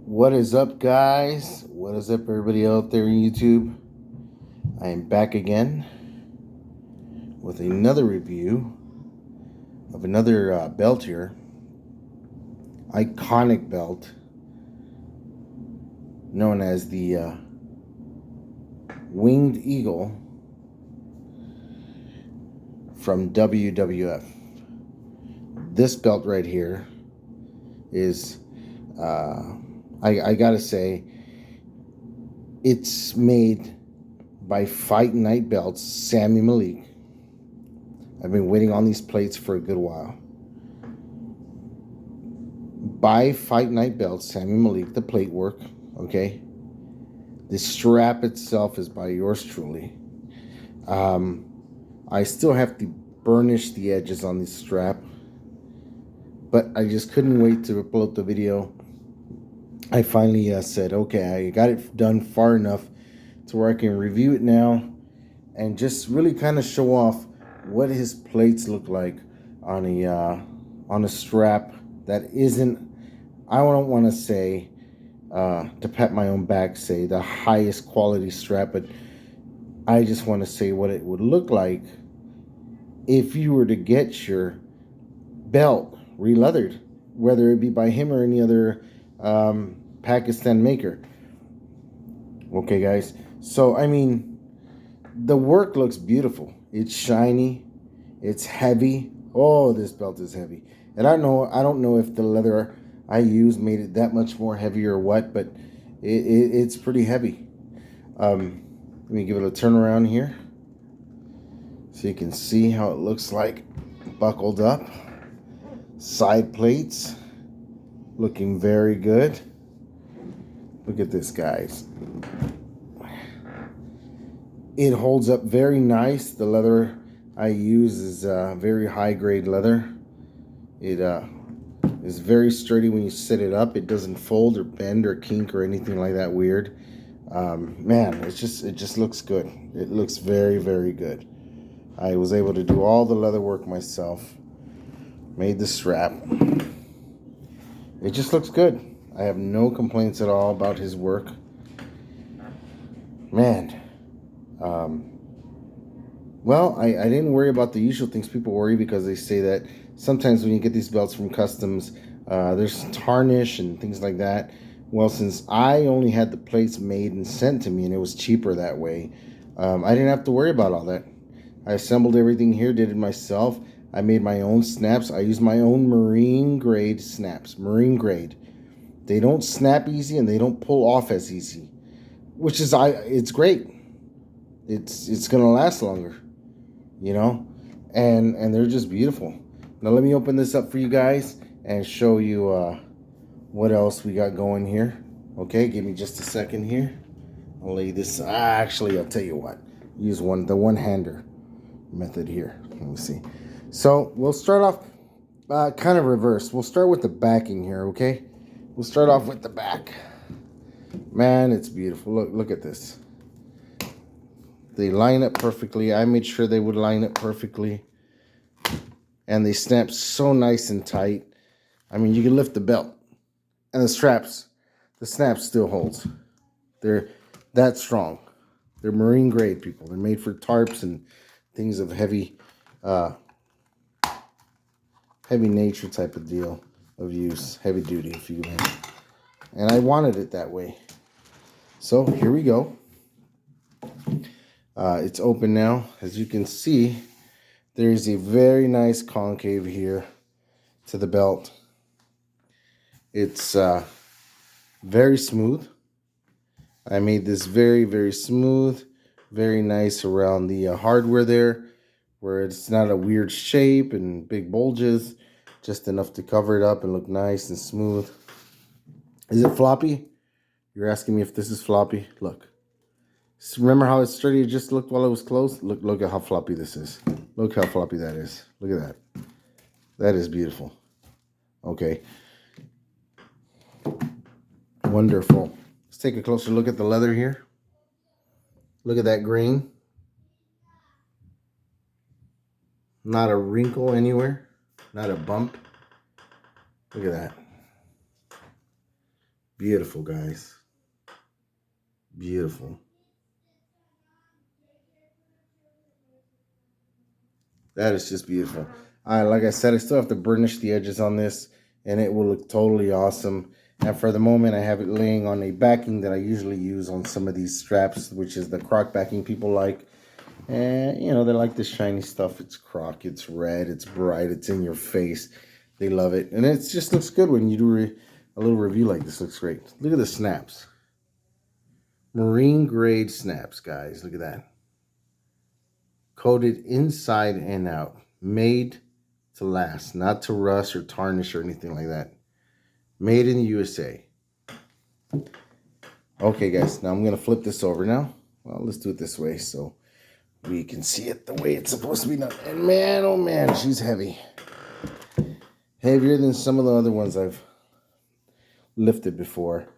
What is up, guys? What is up, everybody out there in YouTube? I am back again with another review of another belt here. Iconic belt known as the Winged Eagle from WWF. This belt right here is, I gotta say, it's made by Fight Night Belts, Sammy Malik. I've been waiting on these plates for a good while. By Fight Night Belts, Sammy Malik, the plate work, okay? The strap itself is by yours truly. I still have to burnish the edges on this strap, but I just couldn't wait to upload the video. I finally said, okay, I got it done far enough to where I can review it now and just really kind of show off what his plates look like on a strap that isn't, I don't want to say, to pat my own back, say the highest quality strap, but I just want to say what it would look like if you were to get your belt re-leathered, whether it be by him or any other Pakistan maker. Okay, guys. So, I mean, the work looks beautiful. It's shiny. It's heavy. Oh, this belt is heavy. And I don't know if the leather I used made it that much more heavy or what, but it's pretty heavy. Let me give it a turn around here so you can see how it looks like buckled up. Side plates looking very good. Look at this, guys. It holds up very nice. The leather I use is very high grade leather. It is very sturdy when you set it up. It doesn't fold or bend or kink or anything like that weird. Man, it just looks good. It looks very, very good. I was able to do all the leather work myself. Made the strap. It just looks good. I have no complaints at all about his work. Man. Well, I didn't worry about the usual things people worry, because they say that sometimes when you get these belts from customs, there's tarnish and things like that. Well, since I only had the plates made and sent to me and it was cheaper that way, I didn't have to worry about all that. I assembled everything here, did it myself. I made my own snaps. I use my own marine grade snaps. Marine grade. They don't snap easy and they don't pull off as easy, which is it's great. It's gonna last longer, you know, and they're just beautiful. Now let me open this up for you guys and show you what else we got going here. Okay, give me just a second here. I'll lay this. Actually, I'll tell you what. Use the one-hander method here. Let me see. So we'll start off kind of reverse. We'll start with the backing here. Okay, we'll start off with the back. Man, it's beautiful. Look at this. They line up perfectly. I made sure they would line up perfectly. And they snap so nice and tight. I mean, you can lift the belt. And the snap still holds. They're that strong. They're marine grade, people. They're made for tarps and things of heavy nature type of deal of use. Heavy duty, if you will. And I wanted it that way. So, here we go. It's open now. As you can see, there's a very nice concave here to the belt. It's very smooth. I made this very, very smooth, very nice around the hardware there, where it's not a weird shape and big bulges, just enough to cover it up and look nice and smooth. Is it floppy? You're asking me if this is floppy? Look. Remember how sturdy it just looked while it was closed? Look at how floppy this is. Look how floppy that is. Look at that. That is beautiful. Okay. Wonderful. Let's take a closer look at the leather here. Look at that grain. Not a wrinkle anywhere. Not a bump. Look at that. Beautiful, guys. Beautiful. That is just beautiful. Like I said, I still have to burnish the edges on this, and it will look totally awesome. And for the moment, I have it laying on a backing that I usually use on some of these straps, which is the croc backing people like. And, you know, they like the shiny stuff. It's croc, it's red, it's bright, it's in your face. They love it. And it just looks good when you do a little review like this. Looks great. Look at the snaps. Marine grade snaps, guys. Look at that. Coated inside and out. Made to last, not to rust or tarnish or anything like that. Made in the USA. Okay, guys, now I'm going to flip this over now. Well, let's do it this way so we can see it the way it's supposed to be done. And man, oh man, she's heavy. Heavier than some of the other ones I've lifted before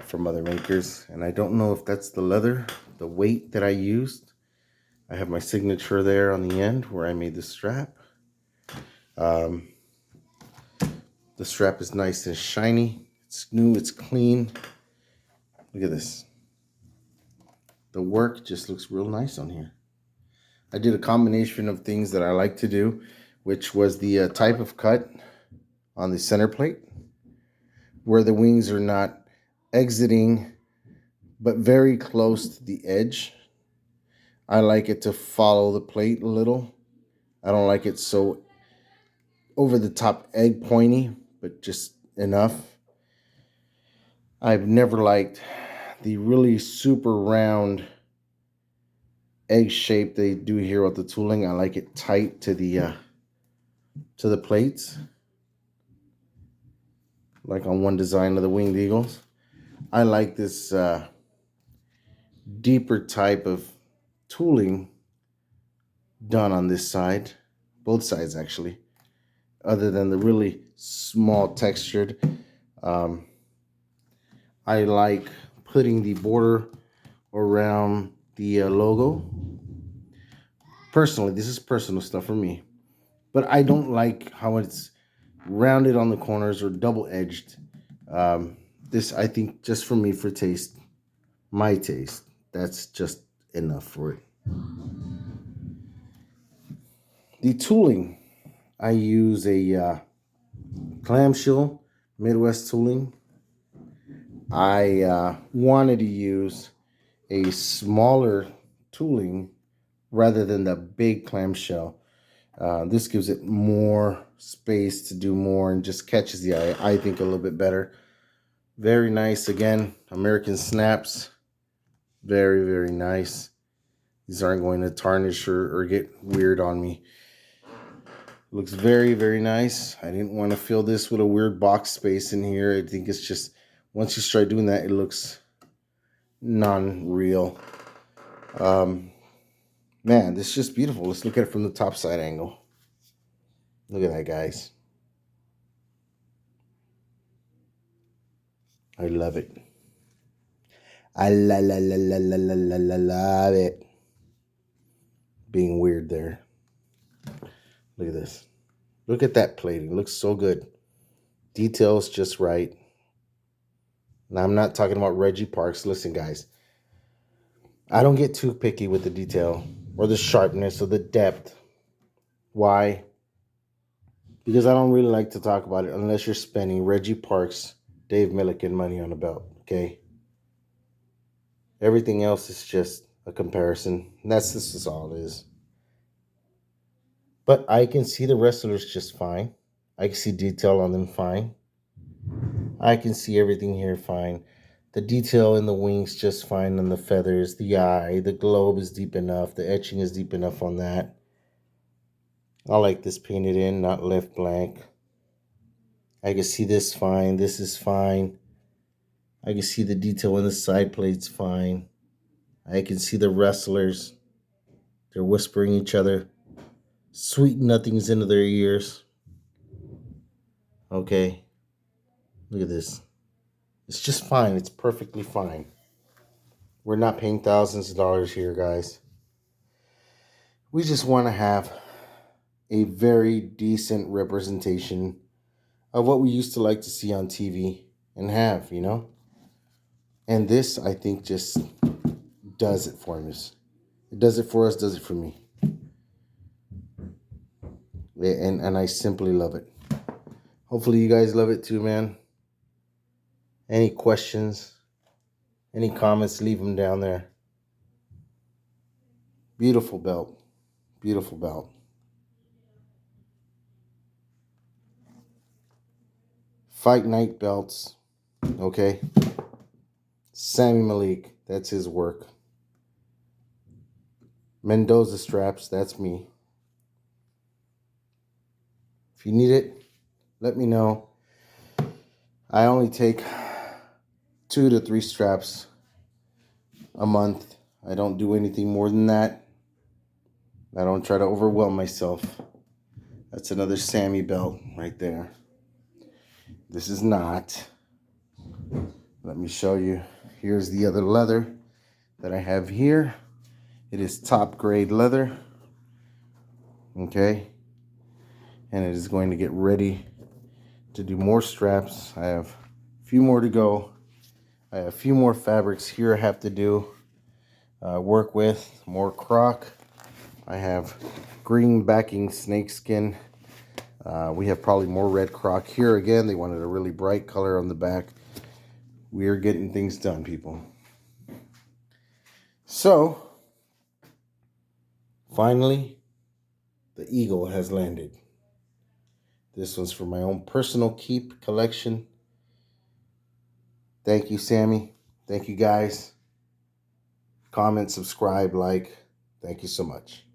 from other makers. And I don't know if that's the leather, the weight that I used. I have my signature there on the end where I made the strap. The strap is nice and shiny. It's new, it's clean. Look at this. The work just looks real nice on here. I did a combination of things that I like to do, which was the type of cut on the center plate, where the wings are not exiting, but very close to the edge. I like it to follow the plate a little. I don't like it so over the top egg pointy, but just enough. I've never liked the really super round egg shape they do here with the tooling. I like it tight to the plates, like on one design of the winged eagles. I like this deeper type of tooling done on this side, both sides actually, other than the really small textured. I like putting the border around the logo. Personally, this is personal stuff for me, but I don't like how it's rounded on the corners or double edged. This, I think, just for me, for taste, my taste, that's just enough for it. The tooling, I use a clamshell Midwest tooling. I wanted to use a smaller tooling rather than the big clamshell. This gives it more space to do more and just catches the eye, I think, a little bit better. Very nice. Again, American snaps. Very, very nice. These aren't going to tarnish or get weird on me. Looks very, very nice. I didn't want to fill this with a weird box space in here. I think it's just, once you start doing that, it looks non-real. Man, this is just beautiful. Let's look at it from the top side angle. Look at that, guys. I love it. I love it. Being weird there. Look at this. Look at that plating. It looks so good. Details just right. Now, I'm not talking about Reggie Parks. Listen, guys. I don't get too picky with the detail or the sharpness or the depth. Why? Because I don't really like to talk about it unless you're spending Reggie Parks, Dave Milliken money on a belt, okay? Everything else is just a comparison. And this is all it is. But I can see the wrestlers just fine. I can see detail on them fine. I can see everything here fine. The detail in the wings just fine on the feathers, the eye, the globe is deep enough. The etching is deep enough on that. I like this painted in, not left blank. I can see this fine. This is fine. I can see the detail in the side plates fine. I can see the wrestlers. They're whispering each other sweet nothings into their ears. Okay. Look at this. It's just fine. It's perfectly fine. We're not paying thousands of dollars here, guys. We just want to have a very decent representation of what we used to like to see on TV and have, you know. And this, I think, just does it for us. It does it for us, does it for me. And I simply love it. Hopefully you guys love it too, man. Any questions, any comments, leave them down there. Beautiful belt. Beautiful belt. Fight Night belts. Okay. Sammy Malik. That's his work. Mendoza straps. That's me. If you need it, let me know. I only take 2 to 3 straps a month. I don't do anything more than that. I don't try to overwhelm myself. That's another Sammy belt right there. This is not. Let me show you. Here's the other leather that I have here. It is top grade leather. Okay. And it is going to get ready to do more straps. I have a few more to go. I have a few more fabrics here I have to do. Work with more croc. I have green backing snakeskin. We have probably more red croc here. Again, they wanted a really bright color on the back. We are getting things done, people. So, finally, the eagle has landed. This one's for my own personal keep collection. Thank you, Sammy. Thank you, guys. Comment, subscribe, like. Thank you so much.